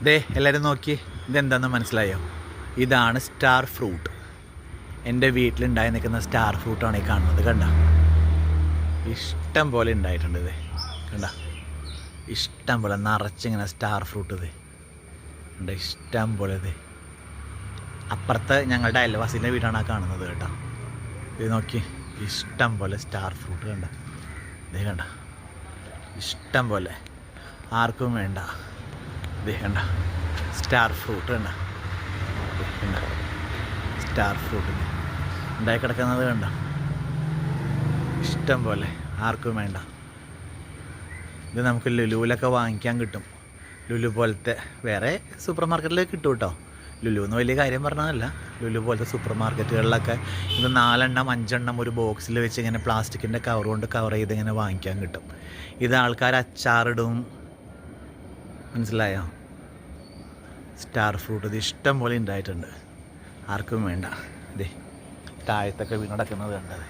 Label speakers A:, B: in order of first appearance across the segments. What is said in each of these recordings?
A: ദേ എല്ലാവരും നോക്കി, ഇതെന്താണെന്ന് മനസ്സിലായോ? ഇതാണ് സ്റ്റാർ ഫ്രൂട്ട്. എൻ്റെ വീട്ടിലുണ്ടായി നിൽക്കുന്ന സ്റ്റാർ ഫ്രൂട്ടാണ് ഈ കാണുന്നത്. കണ്ട, ഇഷ്ടം പോലെ ഉണ്ടായിട്ടുണ്ട്. ഇത് കണ്ട, ഇഷ്ടം പോലെ നിറച്ചിങ്ങനെ സ്റ്റാർ ഫ്രൂട്ട്. ഇത് ഉണ്ട്, ഇഷ്ടം പോലെ. ഇത് അപ്പുറത്ത് ഞങ്ങളുടെ അയൽവാസിൻ്റെ വീടാണ് ആ കാണുന്നത് കേട്ടോ. ഇത് നോക്കി, ഇഷ്ടം പോലെ സ്റ്റാർ ഫ്രൂട്ട്. കണ്ട, ഇത് കണ്ട, ഇഷ്ടം പോലെ, ആർക്കും വേണ്ട. ഇത് കണ്ട, സ്റ്റാർ ഫ്രൂട്ട്. കണ്ട, കണ്ട, സ്റ്റാർ ഫ്രൂട്ട് ഉണ്ടായി കിടക്കുന്നത് കണ്ട, ഇഷ്ടം പോലെ, ആർക്കും വേണ്ട. ഇത് നമുക്ക് ലുലുവിലൊക്കെ വാങ്ങിക്കാൻ കിട്ടും. ലുലു പോലത്തെ വേറെ സൂപ്പർ മാർക്കറ്റിൽ കിട്ടും കേട്ടോ. ലുലു എന്ന് വലിയ കാര്യം പറഞ്ഞതല്ല, ലുലു പോലത്തെ സൂപ്പർ മാർക്കറ്റുകളിലൊക്കെ ഇത് 4 5 ഒരു ബോക്സിൽ വെച്ച് ഇങ്ങനെ പ്ലാസ്റ്റിക്കിൻ്റെ കവർ കൊണ്ട് കവർ ചെയ്ത് ഇങ്ങനെ വാങ്ങിക്കാൻ കിട്ടും. ഇത് ആൾക്കാർ അച്ചാറിടും. മനസ്സിലായോ? സ്റ്റാർ ഫ്രൂട്ട് ഇത് ഇഷ്ടം പോലെ ഉണ്ടായിട്ടുണ്ട്, ആർക്കും വേണ്ട. ഇതേ താഴത്തൊക്കെ വീണടക്കുന്നത് കണ്ടത്,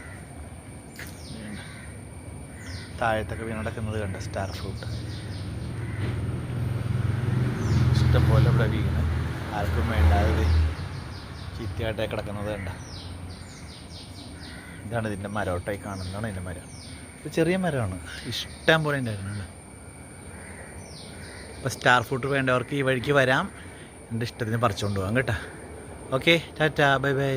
A: താഴത്തൊക്കെ വീണടക്കുന്നത് കണ്ട സ്റ്റാർ ഫ്രൂട്ട് ഇഷ്ടം പോലെ ഇവിടെ വീണ്, ആർക്കും വേണ്ടാതെ ചീത്തയായിട്ടേ കിടക്കുന്നത് കണ്ട. ഇതാണ് ഇതിൻ്റെ മരോട്ടായി കാണുന്നതാണ് ഇതിൻ്റെ മരം. ഇത് ചെറിയ മരമാണ്, ഇഷ്ടം പോലെ ഉണ്ടായിരുന്നു. ഇപ്പോൾ സ്റ്റാർ ഫ്രൂട്ട് വേണ്ടവർക്ക് ഈ വഴിക്ക് വരാം, എൻ്റെ ഇഷ്ടത്തിന് പറിച്ചുകൊണ്ട് പോകാം കേട്ടോ. Okay, Tata, bye bye.